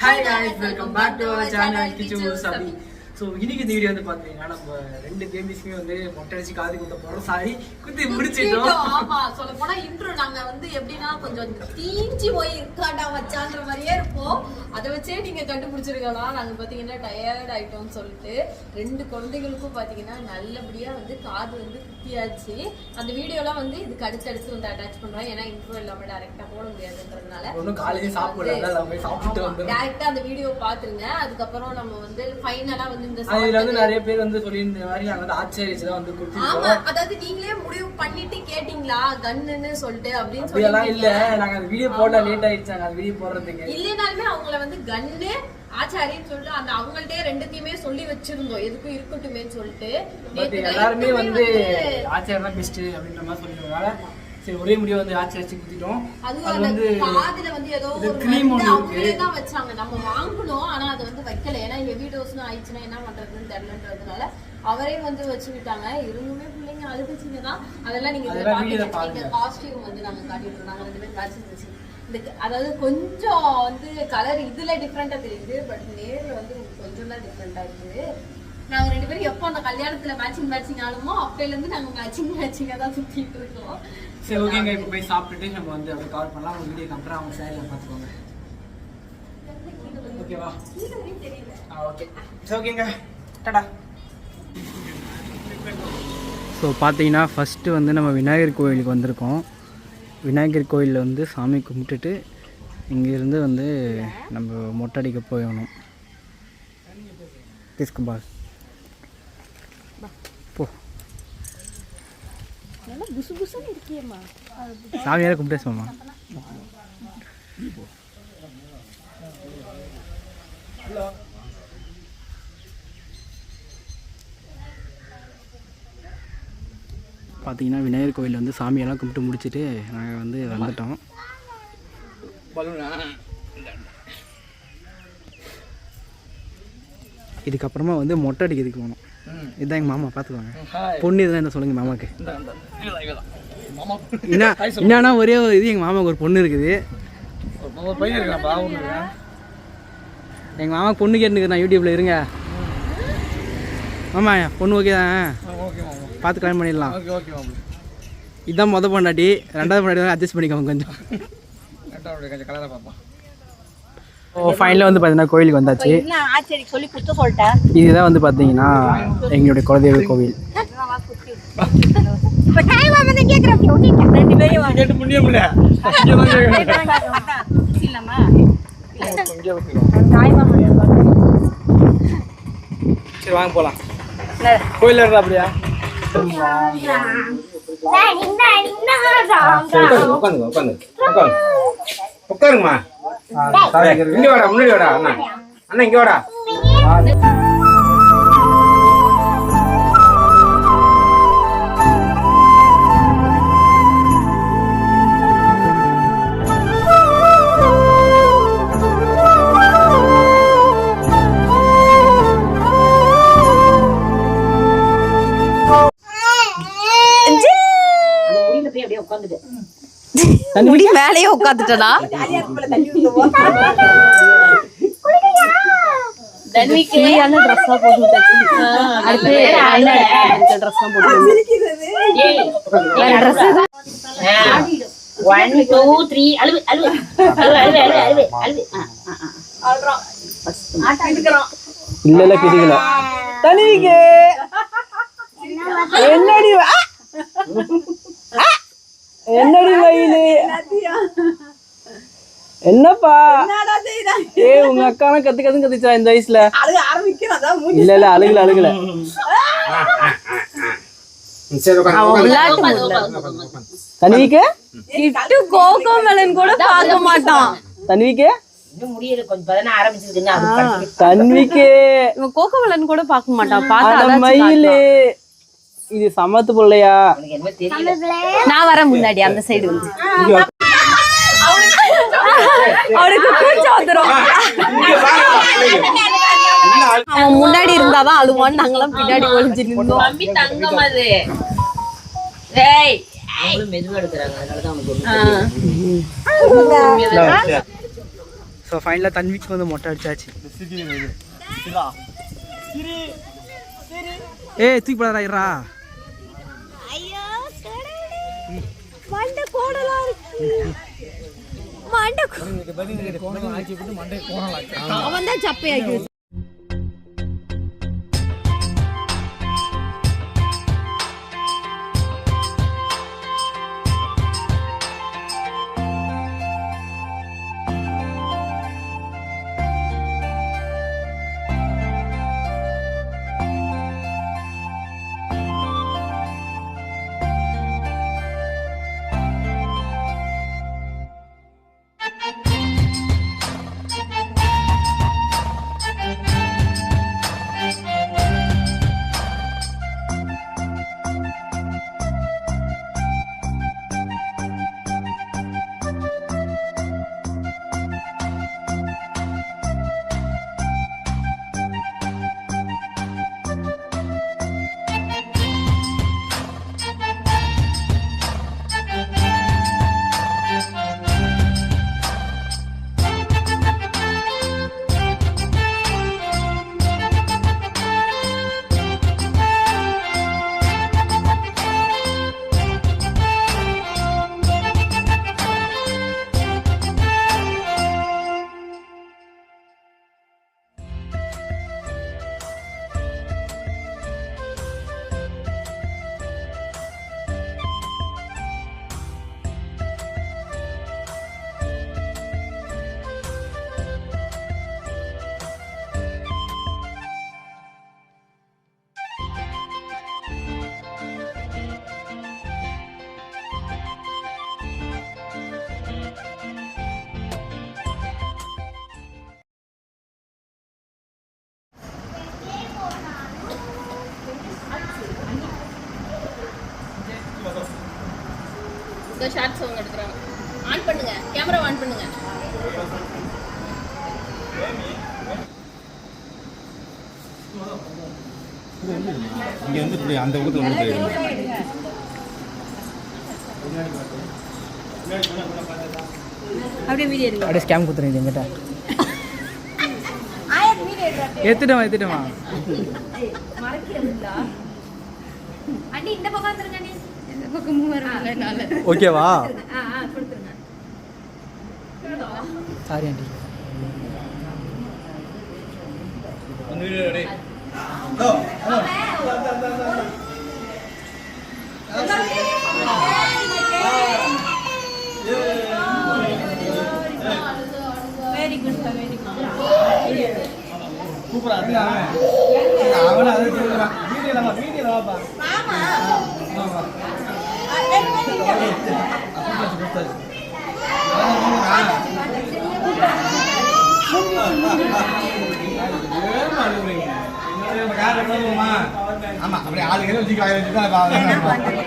Hi guys, welcome back to our channel Kichu Sabi. So இன்னைக்கு இந்த video வந்து பாத்தீங்கன்னா நம்ம ரெண்டு பேபிஸ்மே வந்து மொட்டை அடிச்சு காது குத்த போறோம். சாரி குத்தி முடிச்சிட்டோம். ஆமா சொல்ல போனா இன்ட்ரோ நாங்க வந்து எப்படின்னா கொஞ்சம் தீஞ்சி போய் இருக்காடா வச்சான்ற மாதிரியே இருப்போம். அதை வச்சே நீங்க கண்டுபிடிச்சிருக்கலாம். நாங்க பாத்தீங்கன்னா டயர்ட் ஆயிட்டோம்னு சொல்லிட்டு ரெண்டு குழந்தைகளுக்கும் பாத்தீங்கன்னா நல்லபடியா வந்து காது வந்து குத்தியாச்சு. அந்த வீடியோலாம் வந்து இதுக்கு அடுத்தடுத்து வந்து அட்டாச் பண்றோம். ஏன்னா இன்ட்ரோ இல்லாம டைரக்டா போட முடியாதுன்றதுனால ஒன்னும் காலையில சாப்பிடல போய் சாப்பிட்டு வந்து டைரக்டா அந்த வீடியோ பாத்துருங்க. அதுக்கப்புறம் நம்ம வந்து ஃபைனலா வந்து அதுல வந்து நிறைய பேர் வந்து சொல்லி இந்த மாதிரி நாங்க வந்து ஆச்சரிச்சு தான் வந்து குத்திட்டோம். ஆமா அதாவது நீங்களே முடிவு பண்ணிட்டு கேட்டிங்களா கன்னுன்னு சொல்லிட்டு அப்படின்னு சொல்லி அதெல்லாம் இல்ல நாங்க அந்த வீடியோ போட லேட் ஆயிடுச்சு. அந்த வீடியோ போடுறதுக்கு இல்லனாலுமே அவங்கள வந்து கன்னு ஆச்சாரின்னு சொல்லிட்டு அந்த அவங்கள்ட்டே ரெண்டுத்தையுமே சொல்லி வச்சிருந்தோம் எதுக்கும் இருக்கட்டுமேன்னு சொல்லிட்டு. எல்லாருமே வந்து ஆச்சாரம் தான் பெஸ்ட் அப்படின்ற மாதிரி சொல்லிடுறதுனால சரி ஒரே முடிவு வந்து ஆச்சரிச்சு குத்திட்டோம். அது வந்து பாதில வந்து ஏதோ ஒரு கிரீம் அவங்களே தான் வச்சாங்க. நம்ம வாங்கணும் ஆனா அது வந்து வைக்கல. ஏன்னா ஹெவி டோஸ்னு ஆயிடுச்சுன்னா என்ன பண்றதுன்னு தெரியலன்றதுனால அவரே வந்து வச்சுக்கிட்டாங்க. இருந்துமே பிள்ளைங்க அழுதுச்சுங்க தான். அதெல்லாம் நீங்க காஸ்டியூம் வந்து நாங்க காட்டிட்டு இருந்தாங்க. ரெண்டு பேரும் காய்ச்சி இந்த அதாவது கொஞ்சம் வந்து கலர் இதுல டிஃப்ரெண்டா தெரியுது. பட் நேர்ல வந்து கொஞ்சம் தான் டிஃப்ரெண்டா இருக்குது. நாங்க ரெண்டு பேரும் எப்போ அந்த கல்யாணத்துல மேட்சிங் ஆனமோ அப்பையில இருந்து நாங்க மேட்சிங்கா தான் சுத்திட்டு இருக்கோம். சரி ஓகேங்க, இப்போ போய் சாப்பிட்டுட்டு நம்ம வந்து அப்படியே கவர் பண்ணலாம். அவங்க வீடியோ கம்பெனி அவங்க சேனலில் பார்த்துக்கோங்க. ஓகேவா? ஓகே சரி ஓகேங்க, டாடா. ஸோ பார்த்தீங்கன்னா ஃபஸ்ட்டு வந்து நம்ம விநாயகர் கோயிலுக்கு வந்திருக்கோம். விநாயகர் கோயிலில் வந்து சாமி கும்பிட்டுட்டு இங்கேருந்து வந்து நம்ம மொட்டை அடிக்க போயிடணும். டிஸ்குபா போ சாமியார கும்பிட்டே சொன்னா பார்த்தீங்கன்னா விநாயகர் கோயிலில் வந்து சாமியெல்லாம் கும்பிட்டு முடிச்சுட்டு நாங்கள் வந்து வந்துட்டோம். இதுக்கப்புறமா வந்து மொட்டை அடிக்கிறதுக்கு போகணும். இதுதான் எங்கள் மாமா, பார்த்துக்கோங்க. பொண்ணு இதுதான் என்ன சொல்லுங்கள் மாமாவுக்கு. என்னன்னா ஒரே ஒரு இது எங்கள் மாமாவுக்கு ஒரு பொண்ணு இருக்குது. எங்கள் மாமா பொண்ணு கேட்டுருக்கு. நான் யூடியூப்பில் இருங்க மாமா, பொண்ணு ஓகே தான், பார்த்து கல்யாணம் பண்ணிடலாம். இதுதான் மொதல் பொண்டாட்டி. ரெண்டாவது பொண்டாட்டி அட்ஜஸ்ட் பண்ணிக்கோங்க கொஞ்சம். ஓ ஃபைனலாக வந்து பார்த்தீங்கன்னா கோயிலுக்கு வந்தாச்சு. இதுதான் வந்து பார்த்தீங்கன்னா எங்களுடைய குலதெய்வ கோவில். சரி வாங்க போகலாம். கோயில் இருந்தா அப்படியா? உட்காருங்கம்மா. இங்க வாடா, முன்னாடி வாடா. அண்ணா அண்ணா இங்க வாடா. முடி மேலேயே உட்காந்துட்டா. இல்ல கிடிக்கல தனிக்கு என்னடி என்னடி வயலு என்னப்பா ஏ உங்க அக்கான கத்துச்சா இந்த வயசுல? இல்ல இல்ல அழுகல தன்விக்கு கோகோமலன் கூட பார்க்க மாட்டான். தன்விக்கு தன்விக்கு கோகோமலன் கூட பார்க்க மாட்டான். மயிலு இது சமத்து பிள்ளையா? நான் வர முன்னாடி அந்த சைடு வந்து அவனுக்கு கூச்சம் வந்துரும். அவன் முன்னாடி இருந்தாதான் அழுவான்னு நாங்களாம் பின்னாடி ஒளிஞ்சு நின்றோம். தங்கம் அது மெதுவா எடுக்கிறாங்க. ஸோ ஃபைனலாக தன்விக்கு வந்து மொட்டை அடிச்சாச்சு. ஏய் தூக்கி போடாதா இருறா. ஐயோ மண்டை கோடலா இருக்கு. மண்டை அவன் தான் சப்பையாக்கி இந்த ஷார்ட் சாங் எடுக்கறாங்க. ஆன் பண்ணுங்க, கேமரா ஆன் பண்ணுங்க. இங்க வந்து இப்படி அந்த ஊத்துல வந்து அப்படியே வீடியோ எடுங்க. அப்படியே ஸ்கேம் குத்துறீங்க எங்கிட்ட. ஆயத் வீடியோ எடுங்க. எடுத்துட்டோமா மறக்கிறதுடா. அண்ணி இந்த பக்கம் வந்துருங்க அண்ணி. இந்த பக்கம் வரல நாள. ஓகேவா? கொடுத்துருங்க. Sorry aunty. அந்த video ready. Very good very good. சூப்பரா இருக்கு. அவன அதை சொல்றான். வீடியோல வாப்பா. ஆமா. ஆமா அப்படியே ஆளுகளை வச்சுக்கலாம்.